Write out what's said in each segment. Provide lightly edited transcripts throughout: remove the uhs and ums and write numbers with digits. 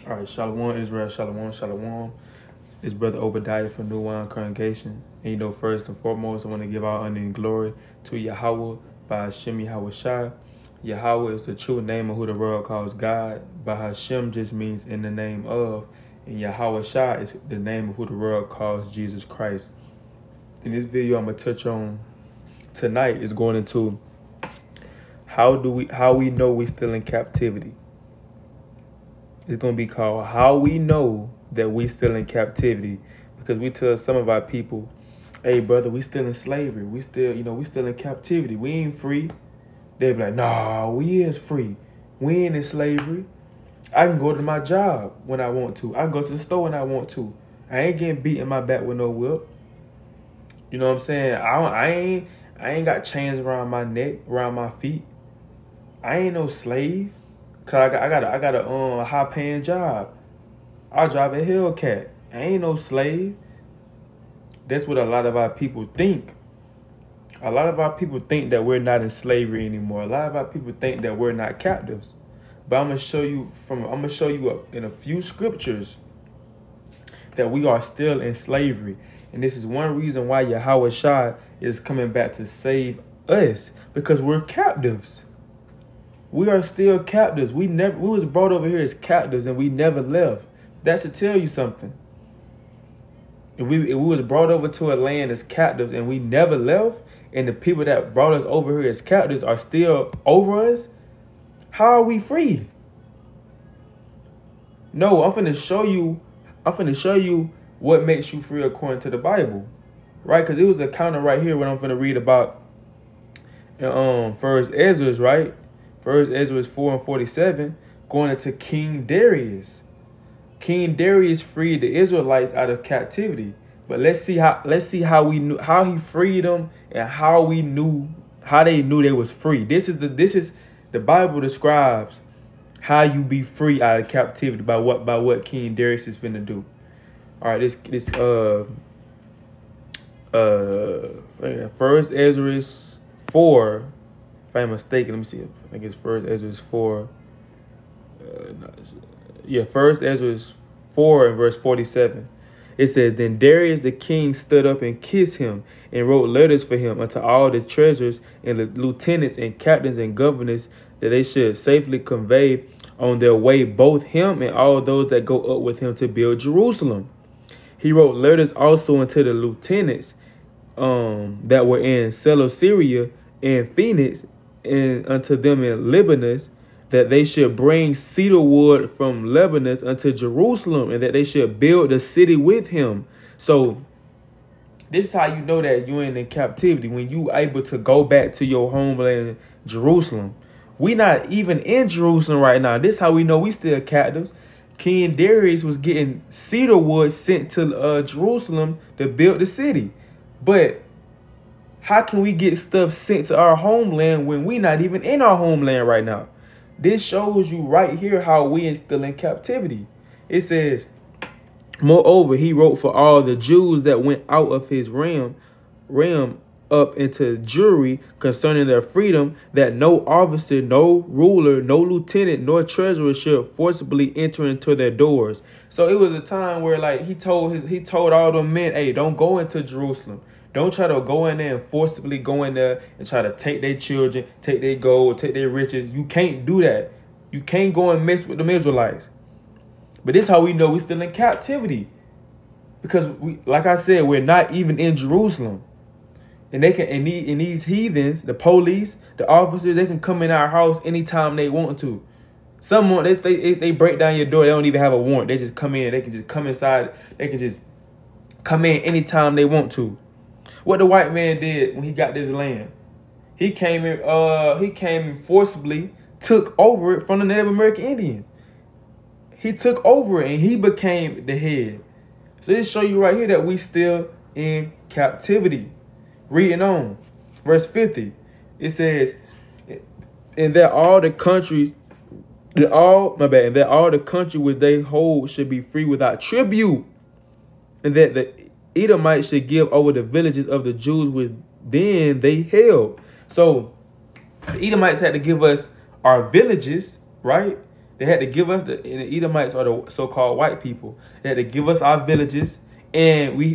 All right, Shalom, Israel, Shalom, Shalom. It's Brother Obadiah from New Wine Congregation. And first and foremost, I want to give all honor and glory to Yahweh by Hashem Yahweh Shai. Yahweh is the true name of who the world calls God. By Hashem just means in the name of. And Yahweh Shai is the name of who the world calls Jesus Christ. In this video, I'm going to touch on tonight is going into how we know we still in captivity. It's going to be called How We Know That We Still in Captivity. Because we tell some of our people, hey, brother, we still in slavery. We still, we still in captivity. We ain't free. They be like, nah, we is free. We ain't in slavery. I can go to my job when I want to. I can go to the store when I want to. I ain't getting beat in my back with no whip. You know what I'm saying? I ain't got chains around my neck, around my feet. I ain't no slave. Cause I got a high paying job. I drive a Hellcat. I ain't no slave. That's what a lot of our people think. A lot of our people think that we're not in slavery anymore. A lot of our people think that we're not captives. But I'm gonna show you in a few scriptures that we are still in slavery. And this is one reason why Yahweh Shai is coming back to save us, because we're captives. We are still captives. We was brought over here as captives and we never left. That should tell you something. If we was brought over to a land as captives and we never left, and the people that brought us over here as captives are still over us, how are we free? No, I'm finna show you what makes you free according to the Bible. Right? Because it was a counter right here when I'm finna read about First Ezra, right? First Ezra 4:47, going into King Darius. King Darius freed the Israelites out of captivity. But let's see how we knew how he freed them and how they knew they was free. This is the Bible describes how you be free out of captivity by what King Darius is finna do. All right, this First Ezra 4. If I'm mistaken, let me see. I think it's First Ezra 4. First Ezra 4 and verse 47. It says, Then Darius the king stood up and kissed him, and wrote letters for him unto all the treasurers and the lieutenants and captains and governors, that they should safely convey on their way both him and all those that go up with him to build Jerusalem. He wrote letters also unto the lieutenants that were in Seleucia and Phoenix, and unto them in Lebanon, that they should bring cedar wood from Lebanon unto Jerusalem, and that they should build the city with him. So this is how you know that you ain't in captivity, when you able to go back to your homeland, Jerusalem. We not even in Jerusalem right now. This is how we know we still captives. King Darius was getting cedar wood sent to Jerusalem to build the city. But how can we get stuff sent to our homeland when we not even in our homeland right now? This shows you right here how we are still in captivity. It says, Moreover, he wrote for all the Jews that went out of his realm up into Jewry concerning their freedom, that no officer, no ruler, no lieutenant, nor treasurer should forcibly enter into their doors. So it was a time where, like, he told all them men, hey, don't go into Jerusalem. Don't try to go in there and forcibly go in there and try to take their children, take their gold, take their riches. You can't do that. You can't go and mess with them Israelites. But this is how we know we're still in captivity. Because, like I said, we're not even in Jerusalem. And they can, and these heathens, the police, the officers, they can come in our house anytime they want to. Someone, they break down your door. They don't even have a warrant. They just come in. They can just come inside. They can just come in anytime they want to. What the white man did when he got this land, he came in forcibly, took over it from the Native American Indians. He took over it and he became the head. So this show you right here that we still in captivity. Reading on, verse 50, it says, and that all the countries, and that all the country which they hold should be free without tribute, and that the Edomites should give over the villages of the Jews which then they held. So the Edomites had to give us our villages, right? They had to give us, and the Edomites are the so-called white people. They had to give us our villages, and we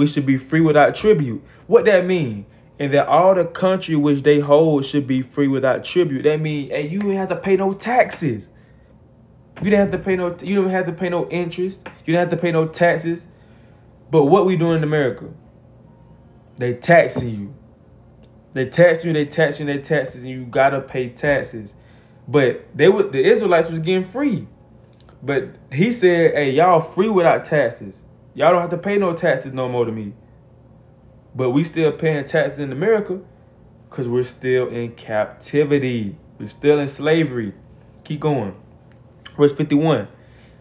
should be free without tribute. What that mean? And that all the country which they hold should be free without tribute. That mean, hey, you didn't have to pay no taxes. You didn't have to pay no. You don't have to pay no interest. You didn't have to pay no taxes. But what we doing in America? They taxing you. They tax you. They tax you. They taxes, and you gotta pay taxes. But the Israelites was getting free. But he said, hey, y'all free without taxes. Y'all don't have to pay no taxes no more to me. But we still paying taxes in America because we're still in captivity. We're still in slavery. Keep going. Verse 51.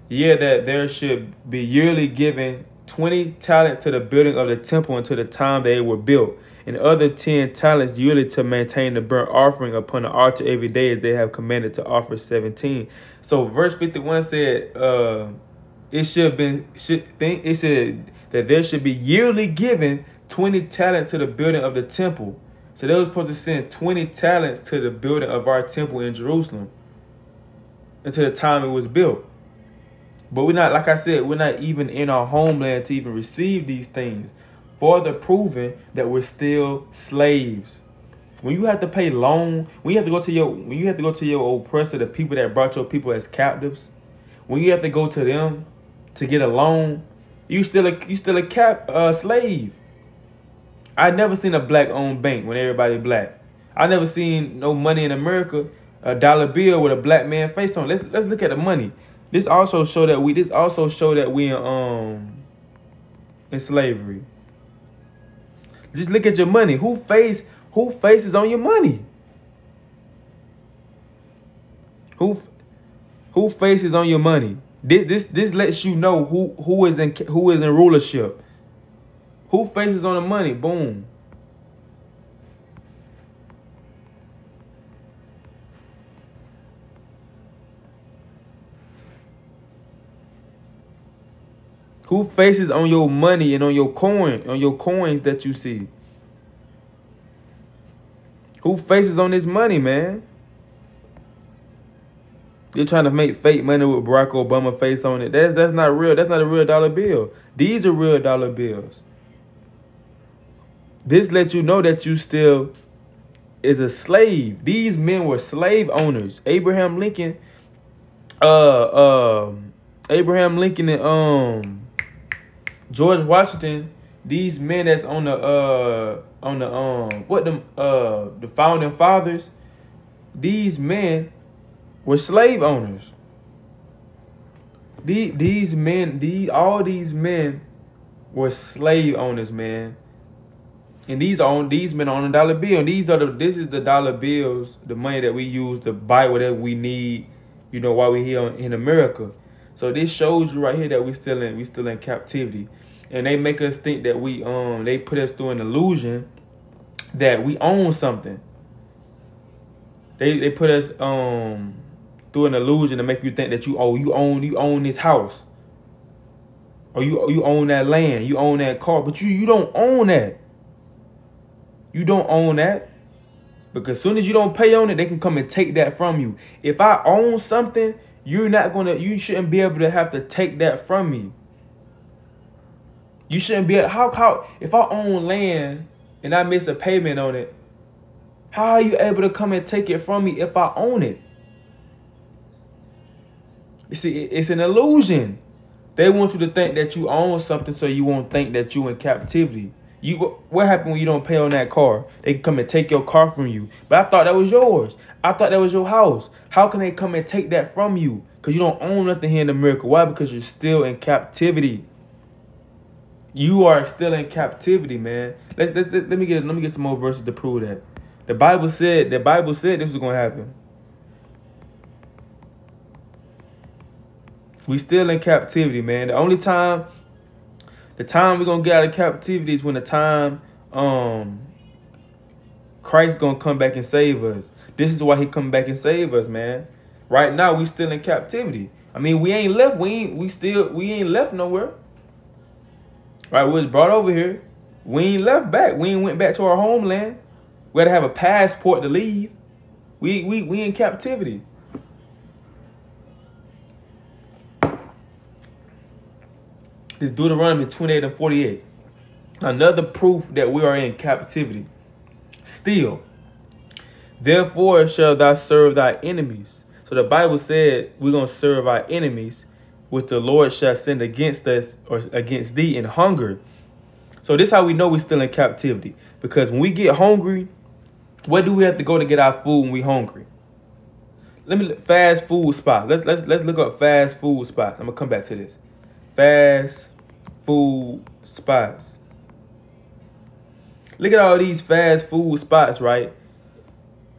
Yeah, that there should be yearly given 20 talents to the building of the temple until the time they were built, and other 10 talents yearly to maintain the burnt offering upon the altar every day, as they have commanded to offer 17. So verse 51 said that there should be yearly given 20 talents to the building of the temple. So they were supposed to send 20 talents to the building of our temple in Jerusalem until the time it was built. But we're not, like I said, we're not even in our homeland to even receive these things, further proving that we're still slaves. When you have to pay loan, when you have to go to your oppressor, the people that brought your people as captives, when you have to go to them to get a loan, you still a slave. I never seen a black-owned bank when everybody black. I never seen no money in America, a dollar bill with a black man face on. Let's look at the money. This also show that we in slavery. Just look at your money. Who face is on your money? Who face is on your money? This lets you know who is in rulership. Who faces on the money? Boom. Who faces on your money and on your coins that you see? Who faces on this money, man? You're trying to make fake money with Barack Obama face on it. That's not real. That's not a real dollar bill. These are real dollar bills. This lets you know that you still is a slave. These men were slave owners. Abraham Lincoln and George Washington, these men that's on the founding fathers, these men were slave owners. All these men were slave owners, man. And these men on a dollar bill. This is the dollar bills, the money that we use to buy whatever we need, while we're here in America. So this shows you right here that we still in captivity. And they make us think that they put us through an illusion that we own something. They put us through an illusion to make you think that you own this house. Or you own that land, you own that car, but you don't own that. You don't own that. Because as soon as you don't pay on it, they can come and take that from you. If I own something, you shouldn't be able to have to take that from me. You shouldn't be how if I own land and I miss a payment on it, how are you able to come and take it from me if I own it? You see, it's an illusion. They want you to think that you own something so you won't think that you're in captivity. What happened when you don't pay on that car? They can come and take your car from you. But I thought that was yours. I thought that was your house. How can they come and take that from you? Because you don't own nothing here in America. Why? Because you're still in captivity. You are still in captivity, man. Let me get some more verses to prove that. The Bible said this was gonna happen. We still in captivity, man. The time we're gonna get out of captivity is when the time Christ gonna come back and save us. This is why he come back and save us, man. Right now we still in captivity. I mean, we ain't left. We ain't left nowhere. Right, we was brought over here. We ain't left back. We ain't went back to our homeland. We had to have a passport to leave. We in captivity. This Deuteronomy 28 and 48. Another proof that we are in captivity. Still, therefore shall thou serve thy enemies. So the Bible said we're going to serve our enemies, which the Lord shall send against us or against thee in hunger. So this is how we know we're still in captivity. Because when we get hungry, where do we have to go to get our food when we hungry? Fast food spots. Let's look up fast food spots. I'm gonna come back to this. Fast food spots. Look at all these fast food spots, right?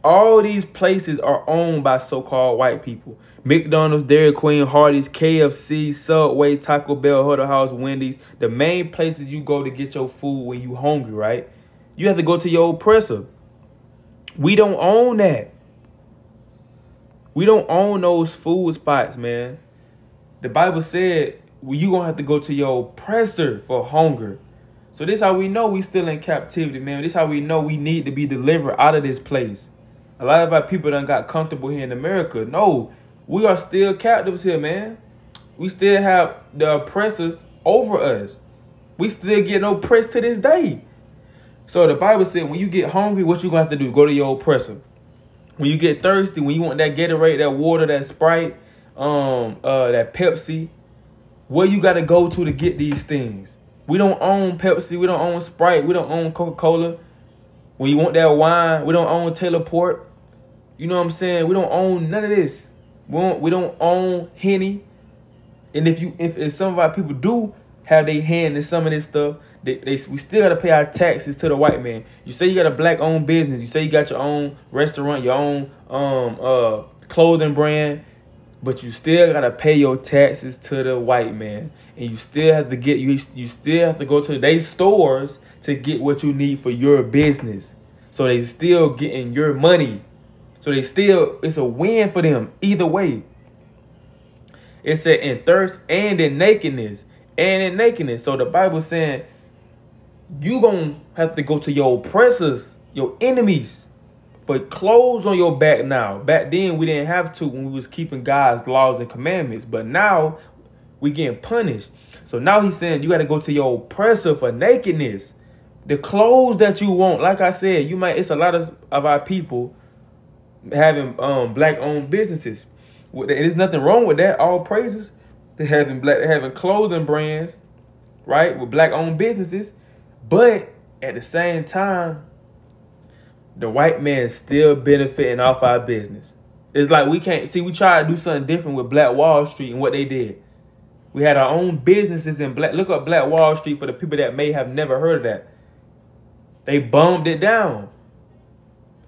All these places are owned by so-called white people. McDonald's, Dairy Queen, Hardee's, KFC, Subway, Taco Bell, Huddle House, Wendy's. The main places you go to get your food when you hungry, right? You have to go to your oppressor. We don't own that. We don't own those food spots, man. The Bible said you're going to have to go to your oppressor for hunger. So this is how we know we still in captivity, man. This is how we know we need to be delivered out of this place. A lot of our people done got comfortable here in America. No, we are still captives here, man. We still have the oppressors over us. We still getting oppressed to this day. So the Bible said when you get hungry, what you going to have to do? Go to your oppressor. When you get thirsty, when you want that Gatorade, that water, that Sprite, that Pepsi, where you got to go to get these things? We don't own Pepsi. We don't own Sprite. We don't own Coca-Cola. When you want that wine, we don't own Taylor Port. You know what I'm saying? We don't own none of this. We don't own Henny. And if some of our people do have their hand in some of this stuff, we still got to pay our taxes to the white man. You say you got a black-owned business. You say you got your own restaurant, your own clothing brand, but you still got to pay your taxes to the white man. And you still have to you still have to go to their stores to get what you need for your business. So they still getting your money. So it's a win for them either way. It said in thirst and in nakedness. So the Bible saying you gonna have to go to your oppressors, your enemies, for clothes on your back now. Back then we didn't have to when we was keeping God's laws and commandments. But now we getting punished. So now he's saying you got to go to your oppressor for nakedness. The clothes that you want, like I said, it's a lot of our people having black-owned businesses. There's nothing wrong with that. All praises. They're having clothing brands, right, with black-owned businesses. But at the same time, the white man still benefiting off our business. It's like we tried to do something different with Black Wall Street and what they did. We had our own businesses in look up Black Wall Street for the people that may have never heard of that. They bombed it down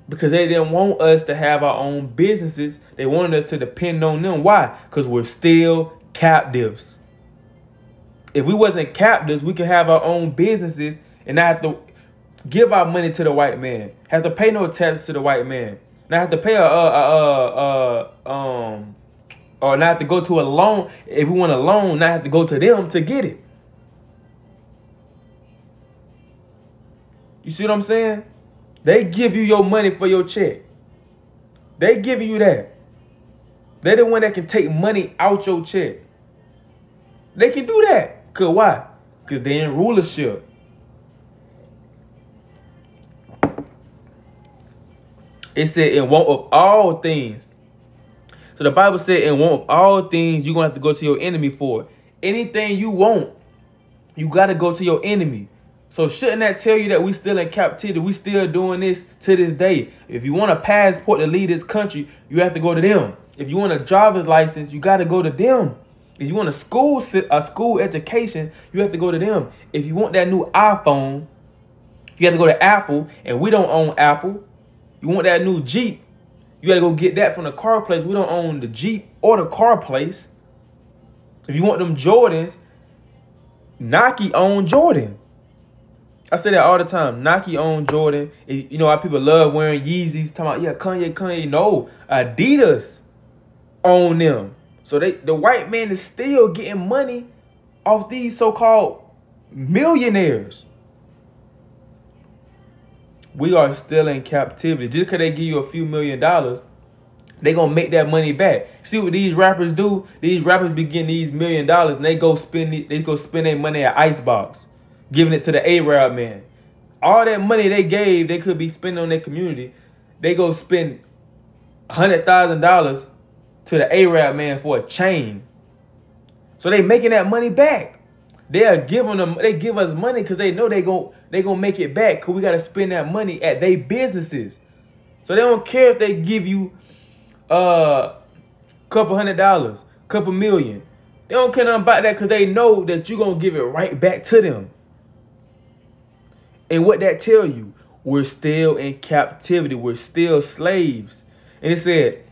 because they didn't want us to have our own businesses. They wanted us to depend on them. Why? Because we're still captives. If we wasn't captives, we could have our own businesses and not have to give our money to the white man. Have to pay no taxes to the white man. Not have to pay or not have to go to a loan. If we want a loan, not have to go to them to get it. You see what I'm saying? They give you your money for your check. They giving you that. They're the one that can take money out your check. They can do that. Cause why? Because they in rulership. It said in want of all things. So the Bible said in want of all things, you're going to have to go to your enemy for it. Anything you want, you got to go to your enemy. So shouldn't that tell you that we still in captivity? We still doing this to this day. If you want a passport to leave this country, you have to go to them. If you want a driver's license, you got to go to them. If you want a school education, you have to go to them. If you want that new iPhone, you have to go to Apple, and we don't own Apple. You want that new Jeep, you got to go get that from the car place. We don't own the Jeep or the car place. If you want them Jordans, Nike own Jordan. I say that all the time. Nike own Jordan. You know how people love wearing Yeezys. Talking about, yeah, Kanye. No, Adidas own them. So the white man is still getting money off these so-called millionaires. We are still in captivity. Just because they give you a few $1 million, they gonna make that money back. See what these rappers do? These rappers be getting these $1 million and they go spend their money at Icebox, giving it to the Arab man. All that money they gave, they could be spending on their community. They go spend $100,000 to the Arab man for a chain. So they making that money back. They give us money because they know they gonna make it back, because we gotta spend that money at their businesses. So they don't care if they give you couple $100, couple million. They don't care nothing about that, because they know that you're gonna give it right back to them. And what that tell you, we're still in captivity. We're still slaves. And it said,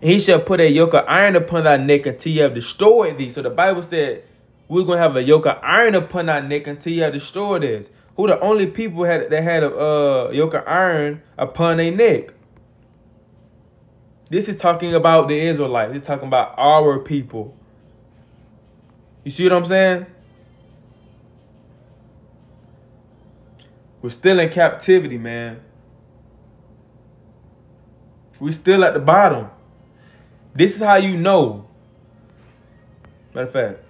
and he shall put a yoke of iron upon thy neck until you have destroyed thee. So the Bible said we're going to have a yoke of iron upon our neck until you have destroyed us. Who the only people that had a yoke of iron upon their neck? This is talking about the Israelites. This is talking about our people. You see what I'm saying? We're still in captivity, man. We're still at the bottom. This is how you know. Matter of fact,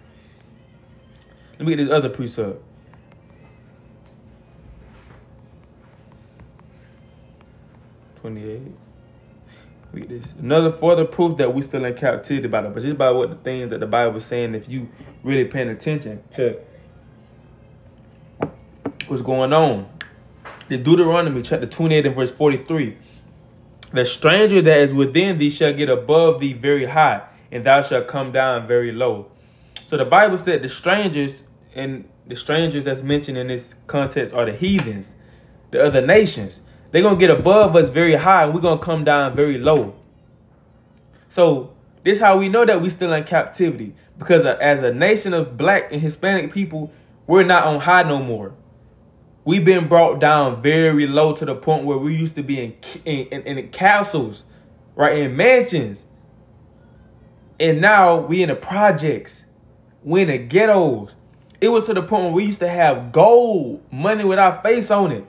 let me get this other precept. We get this. Another further proof that we still in captivity about it, but just by what the things that the Bible is saying, if you really paying attention to what's going on. The Deuteronomy chapter 28 and verse 43. The stranger that is within thee shall get above thee very high, and thou shalt come down very low. So the Bible said the strangers, and the strangers that's mentioned in this context are the heathens, the other nations. They're going to get above us very high, and we're going to come down very low. So this is how we know that we still in captivity, because as a nation of black and Hispanic people, we're not on high no more. We've been brought down very low to the point where we used to be in castles, right, in mansions. And now we in the projects. We in the ghettos. It was to the point where we used to have gold money with our face on it.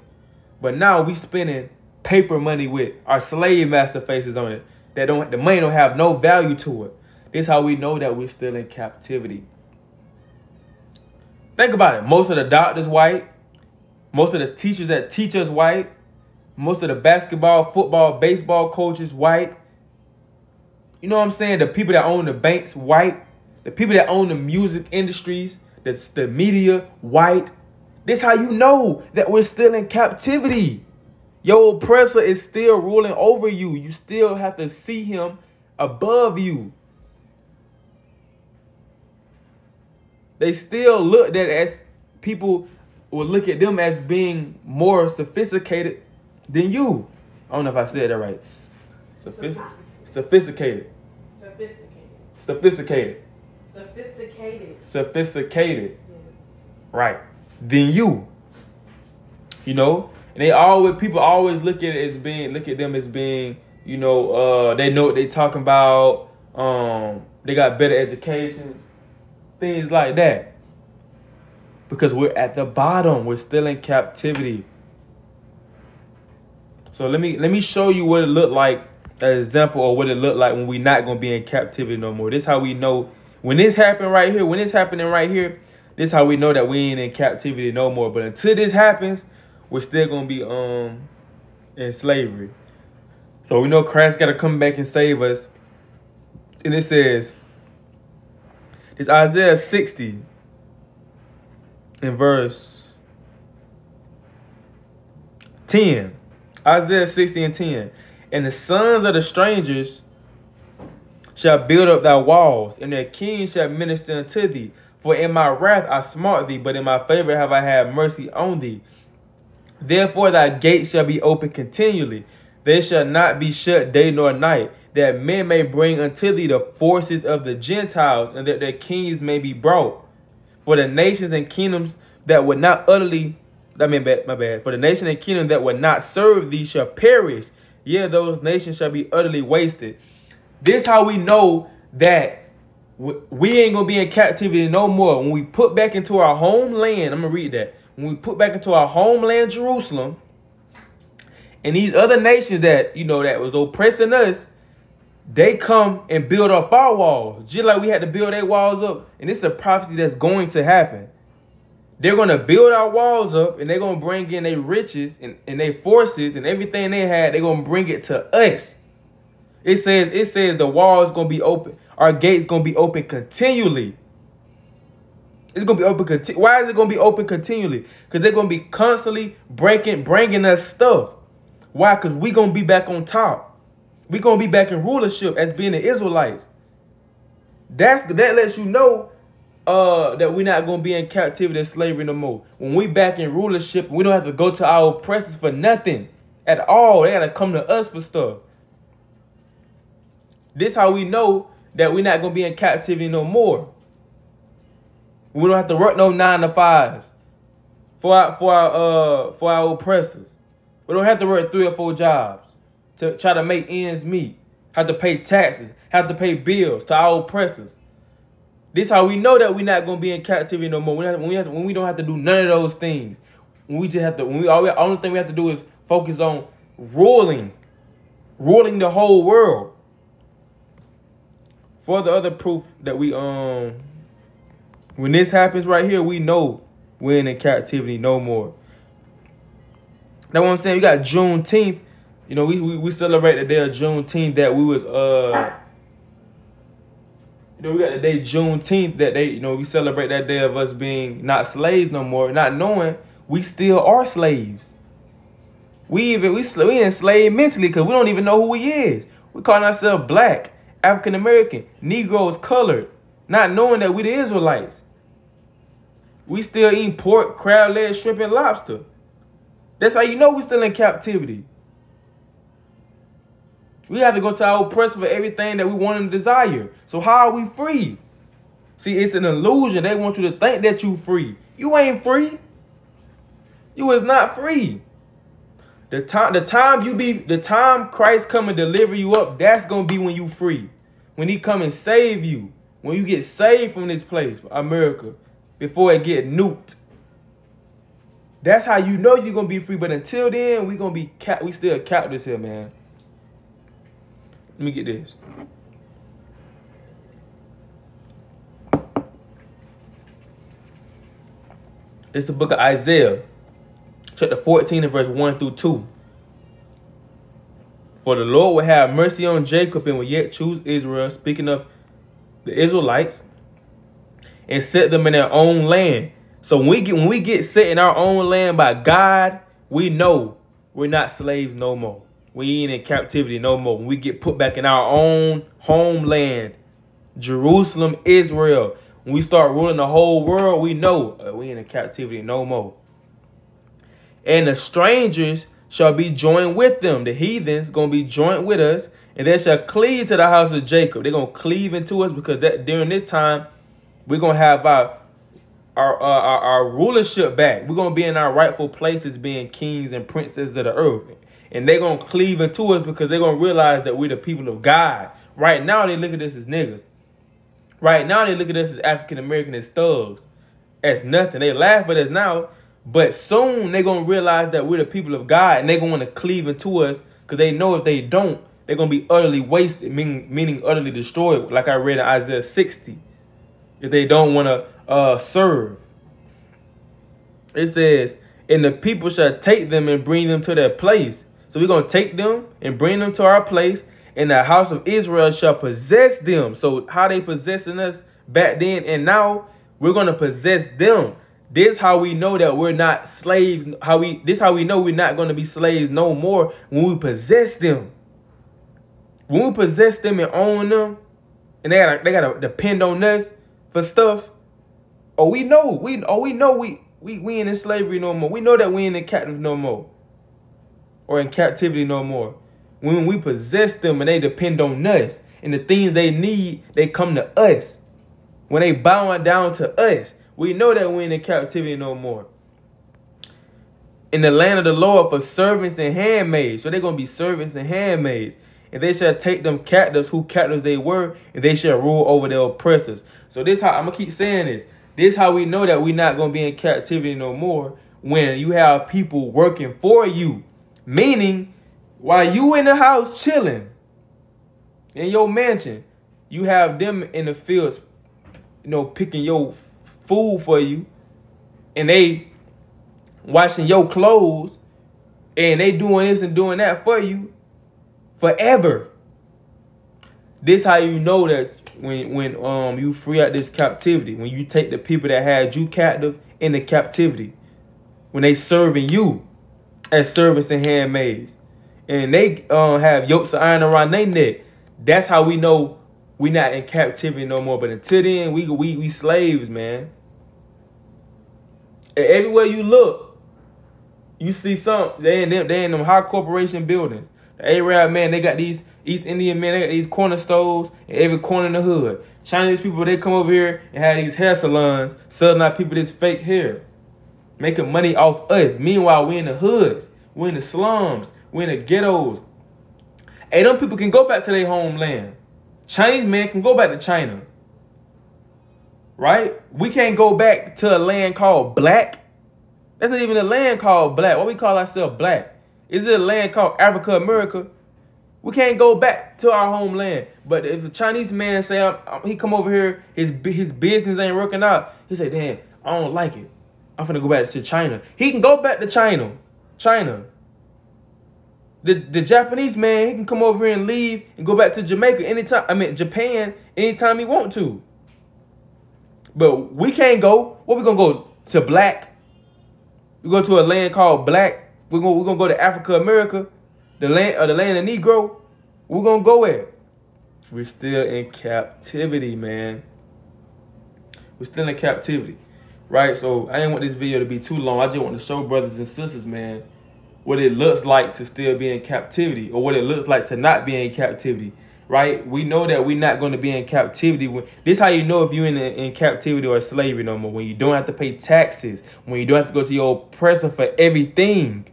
But now we spending paper money with our slave master faces on it. The money don't have no value to it. This is how we know that we're still in captivity. Think about it. Most of the doctors white. Most of the teachers that teach us white. Most of the basketball, football, baseball coaches white. You know what I'm saying? The people that own the banks white. The people that own the music industries, the media white. This is how you know that we're still in captivity. Your oppressor is still ruling over you. You still have to see him above you. They still look at as people will look at them as being more sophisticated than you. I don't know if I said that right. Sophisticated. Yes. Right. Than you know, and people always look at them as being, you know, they know what they talking about. They got better education, things like that. Because we're at the bottom. We're still in captivity. So let me show you what it looked like, an example of what it looked like when we're not going to be in captivity no more. This is how we know when this happened right here, when it's happening right here, this is how we know that we ain't in captivity no more. But until this happens, we're still going to be in slavery. So we know Christ got to come back and save us. And it says, it's Isaiah 60. In verse 10, Isaiah 60 and 10, and the sons of the strangers shall build up thy walls, and their kings shall minister unto thee. For in my wrath I smote thee, but in my favor have I had mercy on thee. Therefore thy gates shall be open continually. They shall not be shut day nor night, that men may bring unto thee the forces of the Gentiles, and that their kings may be brought. For the nations and kingdoms that would not For the nation and kingdom that would not serve thee shall perish. Yeah, those nations shall be utterly wasted. This how we know that we ain't going to be in captivity no more. When we put back into our homeland, I'm going to read that. When we put back into our homeland, Jerusalem, and these other nations that, you know, that was oppressing us, they come and build up our walls, just like we had to build their walls up. And it's a prophecy that's going to happen. They're going to build our walls up, and they're going to bring in their riches and their forces and everything they had. They're going to bring it to us. It says the wall is going to be open. Our gate's going to be open continually. It's going to be open. Why is it going to be open continually? Because they're going to be constantly bringing us stuff. Why? Because we're going to be back on top. We're going to be back in rulership as being the Israelites. That lets you know that we're not going to be in captivity and slavery no more. When we back in rulership, we don't have to go to our oppressors for nothing at all. They got to come to us for stuff. This how we know that we're not going to be in captivity no more. We don't have to work no 9 to 5 for our oppressors. We don't have to work 3 or 4 jobs to try to make ends meet. Have to pay taxes. Have to pay bills to our oppressors. This how we know that we're not going to be in captivity no more. When we don't have to do none of those things. When we just have to. Only thing we have to do is focus on ruling the whole world. For the other proof that when this happens right here, we know we're in captivity no more. That's what I'm saying. We got Juneteenth. You know, we celebrate the day of Juneteenth that we was you know, we got the day Juneteenth that we celebrate that day of us being not slaves no more, not knowing we still are slaves. We enslaved mentally because we don't even know who we is. We call ourselves black, African American, Negroes, colored, not knowing that we the Israelites. We still eating pork, crab legs, shrimp, and lobster. That's how you know we're still in captivity. We have to go to our oppressor for everything that we want and desire. So how are we free? See, it's an illusion. They want you to think that you free. You ain't free. You is not free. The time Christ come and deliver you up, that's gonna be when you free. When he come and save you. When you get saved from this place, America, before it get nuked. That's how you know you're gonna be free. But until then, we still captives here, man. Let me get this. It's the book of Isaiah, chapter 14 and verse 1 through 2. For the Lord will have mercy on Jacob and will yet choose Israel, speaking of the Israelites, and set them in their own land. So when we get set in our own land by God, we know we're not slaves no more. We ain't in captivity no more. When we get put back in our own homeland, Jerusalem, Israel, when we start ruling the whole world, we know we ain't in captivity no more. And the strangers shall be joined with them. The heathens going to be joined with us, and they shall cleave to the house of Jacob. They're going to cleave into us because during this time, we're going to have our rulership back. We're going to be in our rightful places being kings and princes of the earth. And they're going to cleave into us because they're going to realize that we're the people of God. Right now, they look at us as niggas. Right now, they look at us as African-American, as thugs, as nothing. They laugh at us now, but soon they're going to realize that we're the people of God, and they're going to cleave into us because they know if they don't, they're going to be utterly wasted, meaning utterly destroyed, like I read in Isaiah 60, if they don't want to serve. It says, and the people shall take them and bring them to their place. So we're going to take them and bring them to our place, and the house of Israel shall possess them. So how they possessing us back then and now, we're going to possess them. This how we know that we're not slaves. This how we know we're not going to be slaves no more when we possess them. When we possess them and own them, and they gotta depend on us for stuff. We know we ain't in slavery no more. We know that we ain't in captive no more. Or in captivity no more. When we possess them and they depend on us, and the things they need, they come to us. When they bowing down to us, we know that we ain't in captivity no more. In the land of the Lord for servants and handmaids. So they're going to be servants and handmaids. And they shall take them captives, who captives they were, and they shall rule over their oppressors. So this how I'm going to keep saying this. This how we know that we're not going to be in captivity no more. When you have people working for you. Meaning, while you in the house chilling, in your mansion. You have them in the fields, picking your food for you, and they washing your clothes, and they doing this and doing that for you forever. This how you know that when you free out this captivity, when you take the people that had you captive into captivity, when they serving you as servants and handmaids, and they have yokes of iron around their neck. That's how we know we not in captivity no more. But until then, we slaves, man. And everywhere you look, you see they in them high corporation buildings. The Arab, man, they got these East Indian men, they got these corner stores in every corner in the hood. Chinese people, they come over here and have these hair salons selling out people this fake hair, making money off us. Meanwhile, we in the hoods, we in the slums, we in the ghettos. Hey, them people can go back to their homeland. Chinese man can go back to China. Right? We can't go back to a land called black. That's not even a land called black. Why we call ourselves black? Is it a land called Africa, America? We can't go back to our homeland. But if a Chinese man say he come over here, his business ain't working out, he say, damn, I don't like it. I'm finna go back to China. He can go back to China. The Japanese man, he can come over here and leave and go back to Jamaica anytime. Japan anytime he want to. But we can't go. What we gonna go to black? We go to a land called black. We're gonna go to Africa, America, the land of Negro. We're gonna go where? We're still in captivity, man. We're still in captivity, right? So I didn't want this video to be too long. I just want to show brothers and sisters, man, what it looks like to still be in captivity, or what it looks like to not be in captivity, right? We know that we're not going to be in captivity. This is how you know if you're in captivity or slavery no more. When you don't have to pay taxes, when you don't have to go to your oppressor for everything.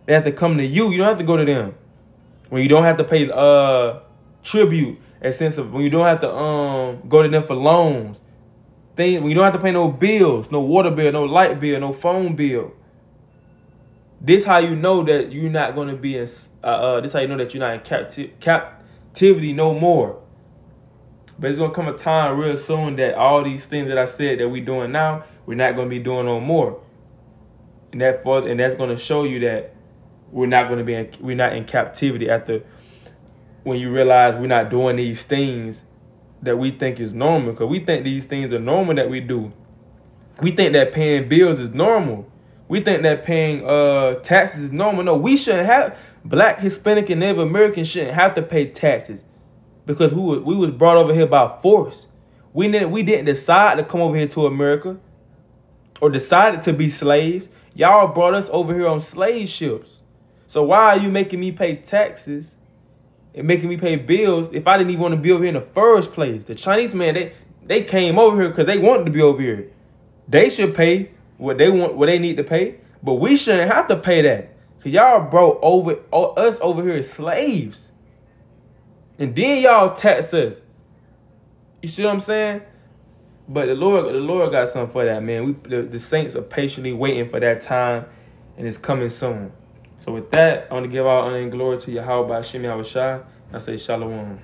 They have to come to you. You don't have to go to them. When you don't have to pay tribute, when you don't have to go to them for loans. When you don't have to pay no bills, no water bill, no light bill, no phone bill. This how you know that you're not going to be in. This how you know that you're not in captivity no more. But it's going to come a time real soon that all these things that I said that we're doing now, we're not going to be doing no more. And that's going to show you that we're not in captivity when you realize we're not doing these things that we think is normal. Because we think these things are normal that we do. We think that paying bills is normal. We think that paying taxes is normal. No, we shouldn't have. Black, Hispanic, and Native Americans shouldn't have to pay taxes because we was brought over here by force. We didn't decide to come over here to America or decided to be slaves. Y'all brought us over here on slave ships. So why are you making me pay taxes and making me pay bills if I didn't even want to be over here in the first place? The Chinese man, they came over here because they wanted to be over here. They should pay what they need to pay, but we shouldn't have to pay that. Cause y'all brought us over here as slaves. And then y'all tax us. You see what I'm saying? But the Lord got something for that, man. The saints are patiently waiting for that time, and it's coming soon. So with that, I want to give all honor and glory to Yahweh Hashem Yahushua. I say shalom.